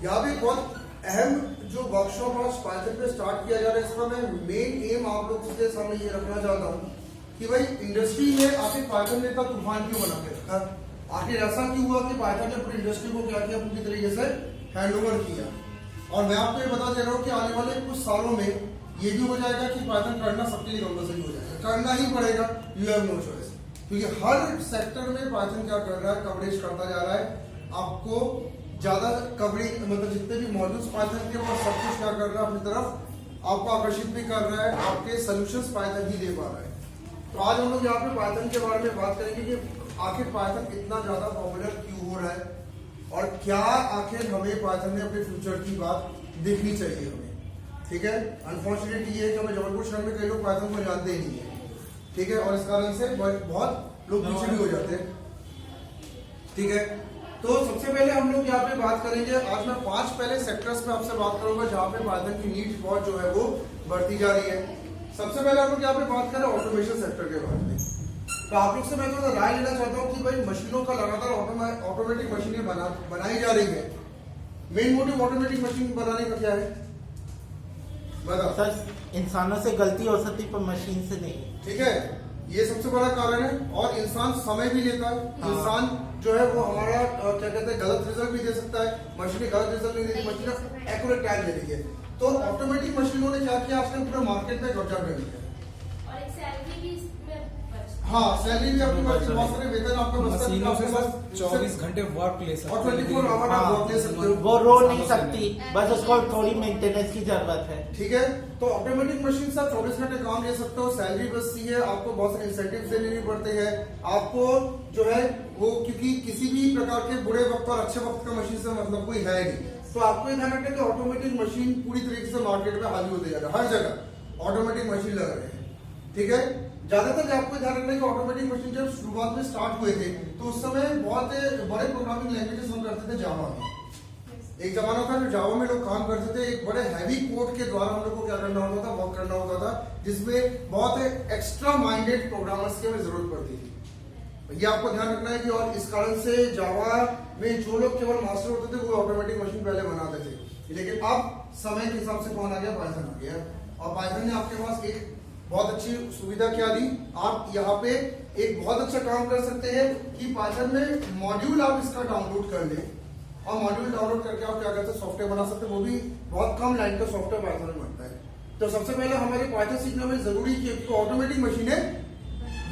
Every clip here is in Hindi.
यहाँ भी बहुत अहम जो वर्कशॉप आज पाइथन पे स्टार्ट किया जा रहा है, इसका मैं मेन एम आप लोग के सामने ये रखना चाहता हूँ कि भाई इंडस्ट्री में आखिर पाइथन ने इतना तूफान क्यों बना के रखा, आखिर ऐसा क्यों हुआ कि पाइथन ने पूरी इंडस्ट्री को क्या किया, पूरी तरीके से हैंडओवर किया। और मैं आपको ये बता दे रहा हूँ कि आने वाले कुछ सालों में ये भी हो जाएगा कि पाइथन करना सबके लिए कंपल्सरी हो जाएगा, करना ही पड़ेगा, यू हैव नो चॉइस। क्योंकि हर सेक्टर में पाइथन क्या कर रहा है, कवरेज करता जा रहा है, आपको ज्यादा कवरेज मतलब जितने भी मॉड्यूल्स पाइथन के वो सब कुछ क्या कर रहा है अपनी तरफ आपको आकर्षित भी कर रहा है, आपके सॉल्यूशंस पाइथन ही दे पा रहा है। तो आज हम लोग यहाँ पे पाइथन के बारे में बात करेंगे कि आखिर पाइथन इतना ज्यादा पॉपुलर क्यों हो रहा है और क्या आखिर हमें पाइथन में अपने फ्यूचर की बात देखनी चाहिए हमें। ठीक है, अनफॉर्चुनेटली ये है कि हमें जबलपुर शहर में कई लोग पाइथन को जानते ही नहीं है। ठीक है, और इस कारण से बहुत लोग पीछे भी हो जाते हैं। ठीक है, तो सबसे पहले हम लोग यहाँ पे बात करेंगे, आज मैं 5 पहले सेक्टर्स पे आपसे बात करूंगा जहाँ पे पाइथन की नीड बहुत जो है वो बढ़ती जा रही है। सबसे पहले हम लोग यहाँ पे बात करें ऑटोमेशन सेक्टर के बारे में। तो आप लोग से मैं तो राय लेना चाहता हूँ कि भाई मशीनों का लगातार ऑटोमेटिक मशीनें बनाई जा रही है। मेन मोटिव ऑटोमेटिक मशीन बनाने का क्या है बताओ सर? इंसानों से गलती हो सकती पर मशीन से नहीं। ठीक है, ये सबसे बड़ा कारण है। और इंसान समय भी लेता है। हाँ। इंसान जो है वो हमारा क्या कहते हैं गलत रिजल्ट भी दे सकता है। मशीनें गलत रिजल्ट नहीं देती, मशीनें एक्यूरेट टाइम दे रही है। तो ऑटोमेटिक मशीनों ने क्या किया, आजकल पूरे मार्केट में कब्जा कर लिया। और एक सैलरी भी इसमें बचती है। हाँ, सैलरी भी आपकी बढ़ती है, बहुत सारे वेतन आपका बचता है। मशीनों से बस 24 घंटे वर्क ले सकते और 24 आवर आप वर्क ले सकते हो। वो रो नहीं सकती, बस उसको थोड़ी मेंटेनेंस की जरूरत है। ठीक है, तो ऑटोमेटिक मशीन से आप 24 घंटे काम ले सकते हो, सैलरी बचती है, आपको बहुत सारे इंसेंटिव देने नहीं पड़ते हैं आपको जो है वो, क्योंकि किसी भी प्रकार के बुरे वक्त और अच्छे वक्त का मशीन से मतलब कोई है नहीं। तो आपको ये ध्यान रखना कि ऑटोमेटिक मशीन पूरी तरीके से मार्केट में हावी होते जा रहा है, हर जगह ऑटोमेटिक मशीन लग रहे हैं। ठीक है, ज्यादातर आपको ध्यान रखना है कि ऑटोमेटिक मशीन जब शुरुआत में स्टार्ट हुए थे तो उस समय बहुत बड़े प्रोग्रामिंग लैंग्वेजेस हम करते थे जावा में। एक जमाना था जो जावा में लोग काम करते थे, एक बड़े हैवी कोड के द्वारा हम लोग को क्या करना होता था, वर्क करना होता था, जिसमें बहुत एक्स्ट्रा माइंडेड प्रोग्रामर्स की हमें जरूरत पड़ती थी। ये आपको ध्यान रखना है कि और इस कारण से जावा में जो लोग केवल मास्टर होते थे वो ऑटोमेटिक मशीन पहले बनाते थे। लेकिन अब समय के हिसाब से कौन आ गया, पाइथन आ गया। और पाइथन ने आपके पास एक बहुत अच्छी सुविधा क्या दी, आप यहाँ पे एक बहुत अच्छा काम कर सकते हैं कि पाइथन में मॉड्यूल आप इसका डाउनलोड कर लें और मॉड्यूल डाउनलोड करके आप क्या करते हैं सॉफ्टवेयर बना सकते हैं। वो भी बहुत कम लाइन का सॉफ्टवेयर पाइथन में बनता है। तो सबसे पहले हमारे पाइथन सीखना में जरूरी है कि ऑटोमेटिक मशीनें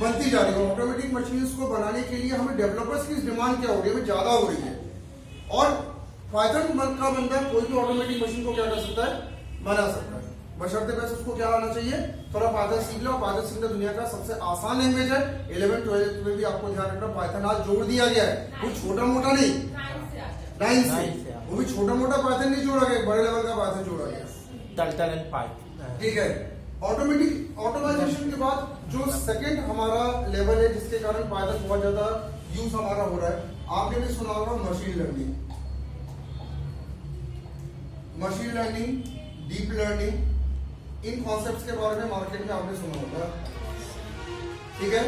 बनती जा रही है। ऑटोमेटिक मशीन को बनाने के लिए हमें डेवलपर्स की डिमांड क्या हो रही है, ज्यादा हो रही है। और पाइथन का बंदा कोई भी ऑटोमेटिक मशीन को क्या कर सकता है, बना सकता है, बशर्ते बस उसको क्या आना चाहिए, थोड़ा पाइथन सीख लो। पाइथन सीखना दुनिया का सबसे आसान लैंग्वेज है। 11th 12th में भी आपको ध्यान रखना पाइथन आज जोड़ दिया गया है, वो छोटा मोटा नहीं, 9 से वो भी छोटा मोटा पाइथन नहीं जोड़ा गया, बड़े लेवल का पाइथन जोड़ा गया। Turtle and Python. ठीक है, ऑटोमेटिक ऑटोमाइजेशन के बाद जो सेकंड हमारा लेवल है जिसके कारण पाइथन बहुत ज्यादा यूज हमारा हो रहा है, आपने भी सुना होगा machine learning. Machine learning, deep learning, इन कॉन्सेप्ट्स के बारे में मार्केट में आपने सुना होगा। ठीक है,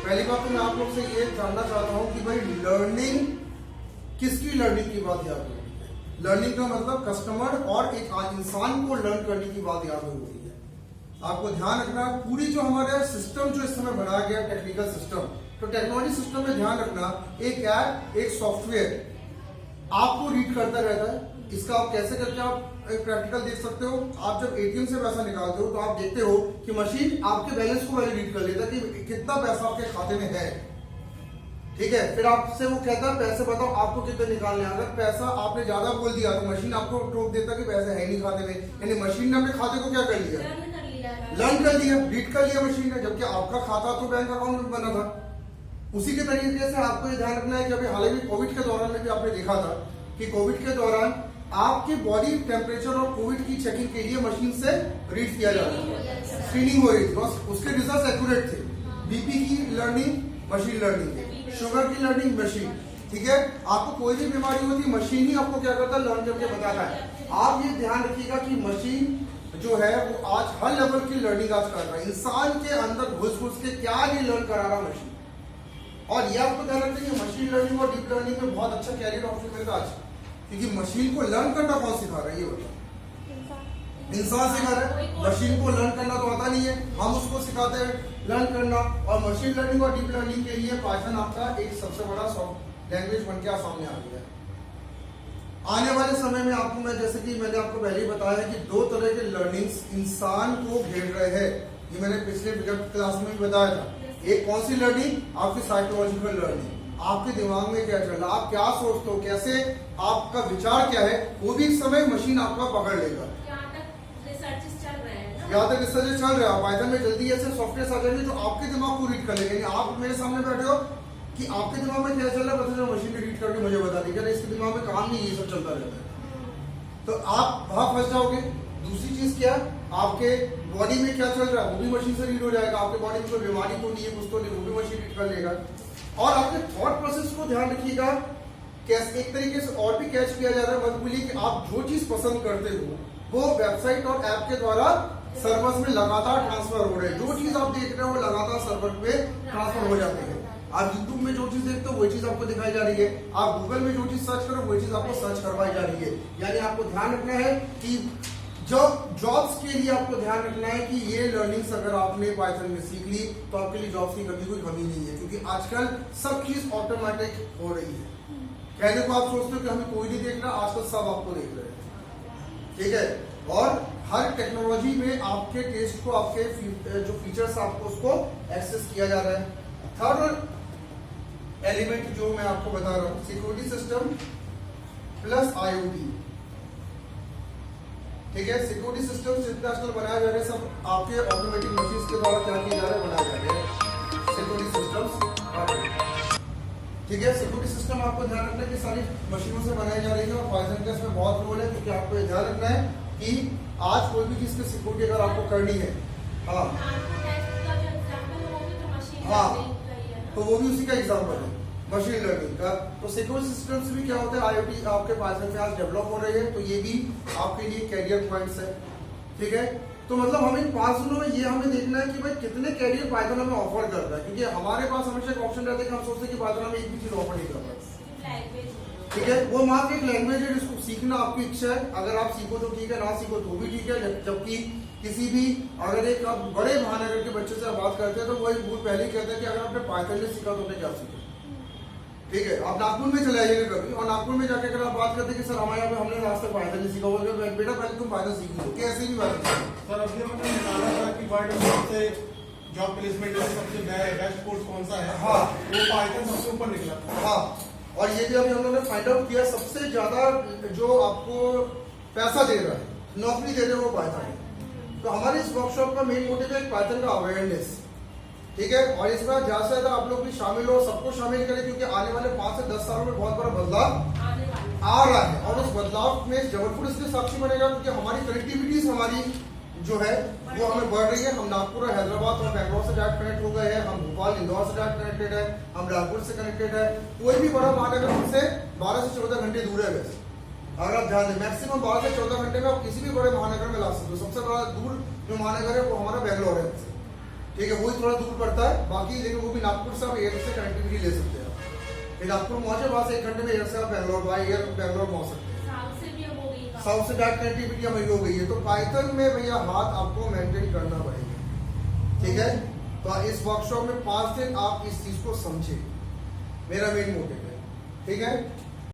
पहली बात तो मैं आप लोग से ये जानना चाहता हूं कि भाई लर्निंग किसकी लर्निंग की बात याद होती है। लर्निंग का मतलब कस्टमर और एक इंसान को लर्न करने की बात याद होती है। आपको ध्यान रखना पूरी जो हमारा सिस्टम जो इस समय बनाया गया टेक्निकल सिस्टम, तो टेक्नोलॉजी सिस्टम में ध्यान रखना एक ऐप, एक सॉफ्टवेयर आपको रीड करता रहता है। इसका आप कैसे करके आप एक प्रैक्टिकल देख सकते हो। आप जब एटीएम से पैसा निकालते हो तो आप देखते हो कि मशीन आपके बैलेंस को पहले रीड कर लेता है कि कितना पैसा आपके खाते में है। ठीक है, फिर आपसे वो कहता है पैसे बताओ आपको कितने निकालने हैं। अगर पैसा आपने ज्यादा बोल दिया तो मशीन आपको टोक देता कि पैसा है नहीं खाते में, यानी मशीन ने अपने खाते को क्या कर लिया, लर्न कर लिया, रीड कर लिया मशीन ने, जबकि आपका खाता तो बैंक अकाउंट में बना था। उसी के तरीके से आपको ये ध्यान रखना है कि अभी हाल ही कोविड के दौरान में भी आपने देखा था कि कोविड के दौरान आपके बॉडी टेम्परेचर और कोविड की चेकिंग के लिए मशीन से रीड किया जा रहा था, स्क्रीनिंग हो रही थी, बस उसके रिजल्ट एक्यूरेट थे। बीपी की लर्निंग मशीन लर्निंग, शुगर की लर्निंग मशीन। ठीक है, आपको कोई भी बीमारी होती है मशीन ही आपको क्या करता है, लर्न करके बताता है। आप ये ध्यान रखिएगा कि मशीन जो है वो आज हर लेवल की लर्निंग आज कर रहा है। इंसान के अंदर घुस घुस के क्या ये लर्न करा रहा मशीन। और ये आपको ध्यान रखना है कि मशीन लर्निंग और डीप लर्निंग में बहुत अच्छा कैरियर ऑप्शन मिलता है आज। क्योंकि मशीन को लर्न करना कौन सिखा रहा है ये बताओ? इंसान सिखा रहा है। मशीन को लर्न करना तो आता नहीं है, हम उसको सिखाते हैं लर्न करना। और मशीन लर्निंग और डीप लर्निंग के लिए पाइथन आपका एक सबसे बड़ा लैंग्वेज बन के सामने आ गया है। आने वाले समय में आपको मैं, जैसे कि मैंने आपको पहले ही बताया है कि दो तरह के लर्निंग्स इंसान को घेर रहे हैं। ये मैंने पिछले विगत क्लास में भी बताया था। एक कौन सी लर्निंग? आपकी साइकोलॉजिकल लर्निंग। आपके दिमाग में क्या चल रहा है, आप क्या सोचते हो, कैसे आपका विचार क्या है, वो भी एक समय मशीन आपका पकड़ लेगा। यहाँ तक रिसर्च चल रहे हैं ना? यहाँ तक रिसर्च चल रहा है। पाइथन में जल्दी ऐसे सॉफ्टवेयर आ जाएंगे जो आपके दिमाग को रीड कर लेंगे। आप मेरे सामने बैठे हो कि आपके दिमाग में क्या चल रहा है, पता मशीन ने रीड करके मुझे बता देगा, इसके दिमाग में काम नहीं, ये सब चलता रहता है। तो आप वहां फंस जाओगे। दूसरी चीज क्या, आपके बॉडी में क्या चल रहा है वो भी मशीन से रीड हो जाएगा। आपके बॉडी में कोई बीमारी तो नहीं है, कुछ तो नहीं, वो भी मशीन रीड कर लेगा। और आपके थॉट प्रोसेस को ध्यान रखिएगा, कैसे एक तरीके से और भी कैच किया जा रहा है। मत भूलिए कि आप जो चीज पसंद करते हो वो वेबसाइट और ऐप के द्वारा सर्वर्स में लगातार ट्रांसफर हो रहे हैं। जो चीज आप देख रहे हो वो लगातार सर्वर पे ट्रांसफर हो जाते हैं। आप यूट्यूब में जो चीज देखते हो वही चीज आपको दिखाई जा रही है, आप गूगल में जो चीज सर्च करो वही चीज आपको सर्च करवाई जा रही है। यानी आपको ध्यान रखना है कि जो जॉब्स के लिए आपको ध्यान रखना है कि ये लर्निंग्स अगर आपने पाइथन में सीख ली तो आपके लिए जॉब्स की कभी कोई कमी नहीं है, क्योंकि आजकल सब चीज ऑटोमेटिक हो रही है। कहने को आप सोचते हो कि हमें कोई नहीं देख रहा, आजकल सब आपको देख रहे हैं, ठीक है। और हर टेक्नोलॉजी में आपके टेस्ट को, आपके जो फीचर्स आपको उसको एक्सेस किया जा रहा है। थर्ड एलिमेंट जो मैं आपको बता रहा हूं, सिक्योरिटी सिस्टम प्लस आईओटी, ठीक है। सिक्योरिटी सिस्टम जितने आजकल बनाया जा रहे हैं सब आपके ऑटोमेटिक मशीन के द्वारा क्या किया जा रहा है, बनाया जा रहा है सिक्योरिटी सिस्टम्स, ठीक है। सिक्योरिटी सिस्टम आपको ध्यान रखना है कि सारी मशीनों से बनाई जा रही है और पाइथन का इसमें बहुत रोल है, क्योंकि आपको ये ध्यान रखना है कि आज कोई भी चीज की सिक्योरिटी अगर आपको करनी है, हाँ हाँ, तो वो भी उसी का एग्जाम्पल है मशीन लर्निंग का। तो सिक्योरिटी सिस्टम्स भी क्या होता है, आईओटी आपके पाइथन में आज डेवलप हो रही है, तो ये भी आपके लिए कैरियर पॉइंट्स है, ठीक है। तो मतलब हमें 5 दिनों में ये हमें देखना है कि भाई कितने कैरियर पाइथन हमें ऑफर कर रहा है, क्योंकि हमारे पास हमेशा एक ऑप्शन रहता है कि हम सोचते हैं कि पाइथन हमें एक भी चीज ऑफर नहीं कर रहा है, ठीक है। वो मात्र एक लैंग्वेज है जिसको सीखना आपकी इच्छा है, अगर आप सीखो तो ठीक है, ना सीखो तो भी ठीक है। जबकि किसी भी अगर एक आप बड़े महानगर के बच्चे से बात करते हैं तो वही बहुत पहले कहते हैं कि अगर आपने पाइथन नहीं सीखा तो आपने क्या सीखा, ठीक है। आप नागपुर में चले आइएगा कभी और नागपुर में जाकर अगर आप बात करते हैं कि सर हमारे यहाँ पे हमने आज तक पाइथन नहीं सीखा, बोलते बेटा पहले तुम पाइथन सीख लो, कैसे भी बात सर अभी मैंने निकाला था कि वर्ल्ड से जॉब प्लेसमेंट में सबसे बेस्ट कोर्स कौन सा है, हाँ वो पाइथन सबसे ऊपर निकला था। हाँ, और ये भी अभी हम लोगों ने फाइंड आउट किया सबसे ज्यादा जो आपको पैसा दे रहा है, नौकरी दे रहे हो वो पाइथन है। तो हमारे इस वर्कशॉप का मेन मोटिव है पाइथन का अवेयरनेस, ठीक है। और इसमें ज्यादा से ज्यादा आप लोग भी शामिल हो, सबको शामिल करें, क्योंकि आने वाले 5 से 10 सालों में बहुत बड़ा बदलाव आ रहा है। और उस बदलाव में जबलपुर इसलिए साक्षी बनेगा क्योंकि हमारी कनेक्टिविटीज हमारी जो है वो हमें बढ़ रही है। हम नागपुर और हैदराबाद और बैंगलोर से डायरेक्ट कनेक्ट हो गए हैं, हम भोपाल इंदौर से डायरेक्ट कनेक्टेड है, हम रायपुर से कनेक्टेड है। कोई भी बड़ा महानगर हमसे 12 से 14 घंटे दूर है। वैसे अगर आप ध्यान दें मैक्सिमम 12 से 14 घंटे में आप किसी भी बड़े महानगर में ला सकते हो। सबसे बड़ा दूर जो महानगर है वो हमारा बैंगलोर है, ठीक है, वही थोड़ा दूर पड़ता है बाकी, लेकिन वो भी नागपुर से आप एयर से कनेक्टिविटी ले सकते हैं। फिर नागपुर पहुंचे वहां से 1 घंटे में एयर से आप बैंगलोर बाय एयर बैंगलोर पहुंच सकते हैं। साउथ से डायरेक्ट कनेक्टिविटी हमारी हो गई है। तो पाइथन में भैया हाथ आपको मेंटेन करना पड़ेगा, ठीक है। तो इस वर्कशॉप में 5 दिन आप इस चीज को समझे, मेरा मेन मोटिव है, ठीक है।